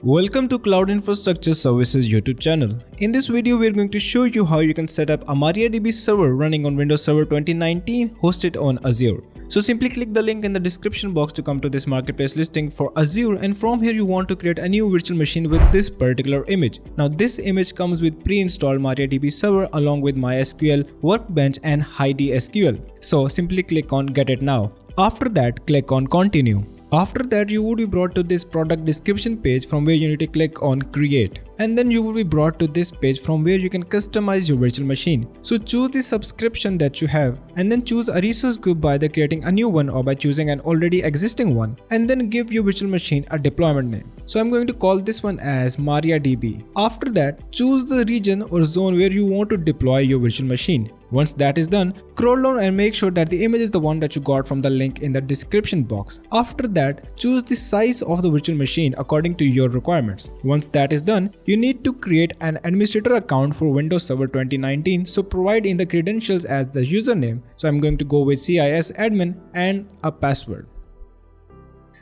Welcome to Cloud Infrastructure Services YouTube channel. In this video, we are going to show you how you can set up a MariaDB server running on Windows Server 2019 hosted on Azure. So simply click the link in the description box to come to this marketplace listing for Azure, and from here you want to create a new virtual machine with this particular image. Now this image comes with pre-installed MariaDB server along with MySQL, Workbench and HeidiSQL. So simply click on Get It Now. After that, click on Continue. After that, you would be brought to this product description page from where you need to click on Create. And then you will be brought to this page from where you can customize your virtual machine. So choose the subscription that you have and then choose a resource group by either creating a new one or by choosing an already existing one. And then give your virtual machine a deployment name. So I'm going to call this one as MariaDB. After that, choose the region or zone where you want to deploy your virtual machine. Once that is done, scroll down and make sure that the image is the one that you got from the link in the description box. After that, choose the size of the virtual machine according to your requirements. Once that is done, you need to create an administrator account for Windows Server 2019. So provide in the credentials as the username. So I'm going to go with CISAdmin and a password.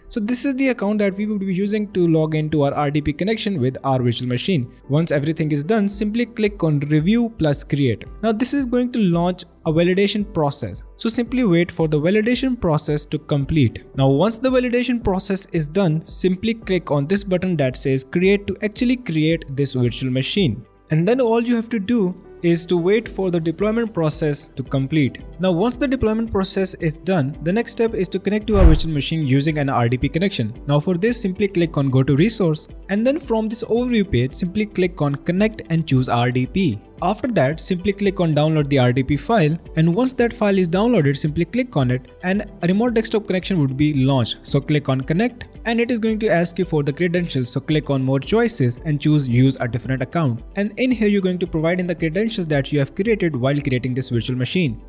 So this is the account that we will be using to log into our RDP connection with our virtual machine. Once everything is done, simply click on Review plus Create. Now this is going to launch a validation process. So simply wait for the validation process to complete. Now once the validation process is done, simply click on this button that says Create to actually create this virtual machine. And then all you have to do is to wait for the deployment process to complete. Now once the deployment process is done, the next step is to connect to our virtual machine using an RDP connection. Now for this, simply click on Go to Resource, and then from this overview page, simply click on Connect and choose RDP. After that, simply click on Download the RDP file, and once that file is downloaded, simply click on it and a remote desktop connection would be launched. So click on Connect and it is going to ask you for the credentials. So click on More Choices and choose Use a Different Account. And in here you're going to provide in the credentials that you have created while creating this virtual machine.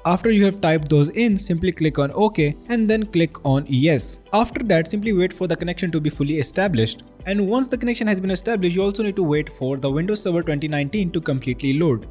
After you have typed those in, simply click on OK and then click on Yes. After that, simply wait for the connection to be fully established. And once the connection has been established, you also need to wait for the Windows Server 2019 to completely load.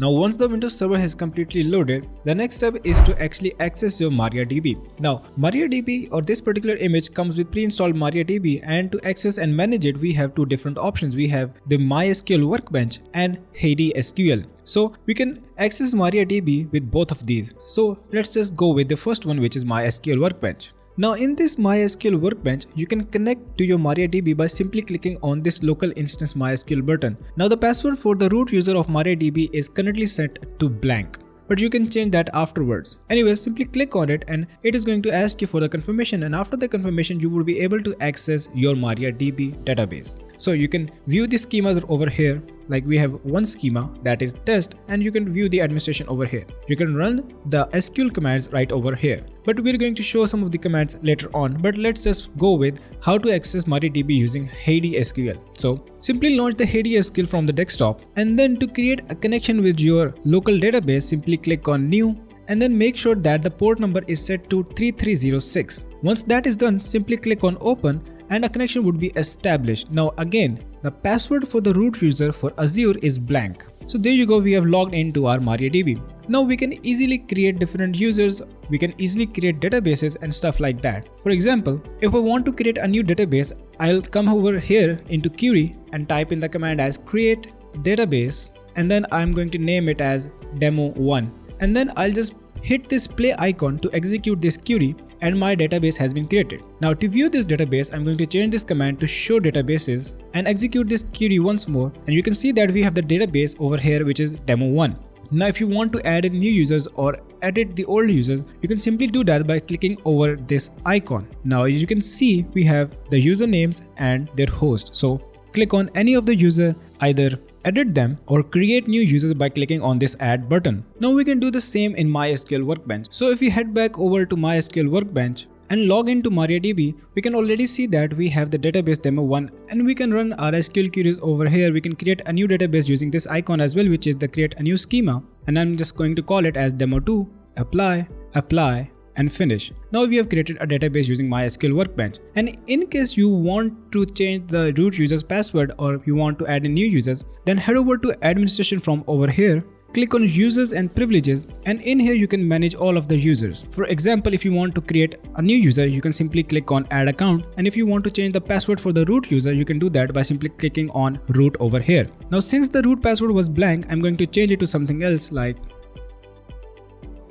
Now once the Windows Server has completely loaded, the next step is to actually access your MariaDB. Now MariaDB or this particular image comes with pre-installed MariaDB, and to access and manage it, we have two different options. We have the MySQL Workbench and HeidiSQL. So we can access MariaDB with both of these. So let's just go with the first one, which is MySQL Workbench. Now in this MySQL Workbench, you can connect to your MariaDB by simply clicking on this local instance MySQL button. Now the password for the root user of MariaDB is currently set to blank, but you can change that afterwards. Anyways, simply click on it and it is going to ask you for the confirmation, and after the confirmation you will be able to access your MariaDB database. So you can view the schemas over here. Like we have one schema that is test, and you can view the administration over here. You can run the SQL commands right over here, but we're going to show some of the commands later on. But let's just go with how to access MariaDB using HeidiSQL. So simply launch the HeidiSQL from the desktop, and then to create a connection with your local database, simply click on New and then make sure that the port number is set to 3306. Once that is done, simply click on Open and a connection would be established. Now again, the password for the root user for Azure is blank. So there you go, we have logged into our MariaDB. Now we can easily create different users, we can easily create databases and stuff like that. For example, if I want to create a new database, I'll come over here into query and type in the command as create database, and then I'm going to name it as demo1. And then I'll just hit this play icon to execute this query, and my database has been created. Now to view this database, I'm going to change this command to show databases and execute this query once more, and you can see that we have the database over here, which is demo1. Now if you want to add in new users or edit the old users, you can simply do that by clicking over this icon. Now as you can see, we have the usernames and their host. So click on any of the user, either edit them or create new users by clicking on this add button. Now we can do the same in MySQL Workbench. So if we head back over to MySQL Workbench and log into MariaDB, we can already see that we have the database demo1, and we can run our SQL queries over here. We can create a new database using this icon as well, which is the create a new schema, and I'm just going to call it as demo2, apply, and finish. Now we have created a database using MySQL Workbench, and in case you want to change the root user's password or you want to add in new users, then head over to administration from over here Click on users and privileges, and in here you can manage all of the users. For example, if you want to create a new user, you can simply click on add account, and if you want to change the password for the root user, you can do that by simply clicking on root over here. Now since the root password was blank, I'm going to change it to something else like,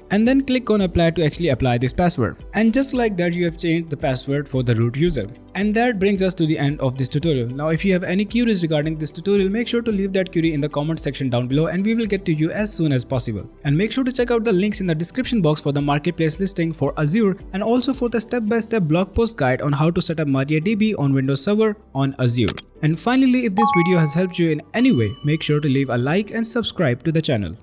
and then click on apply to actually apply this password. And just like that, you have changed the password for the root user. And that brings us to the end of this tutorial. Now if you have any queries regarding this tutorial, make sure to leave that query in the comment section down below and we will get to you as soon as possible. And make sure to check out the links in the description box for the marketplace listing for Azure and also for the step-by-step blog post guide on how to set up MariaDB on Windows Server on Azure. And finally, if this video has helped you in any way, make sure to leave a like and subscribe to the channel.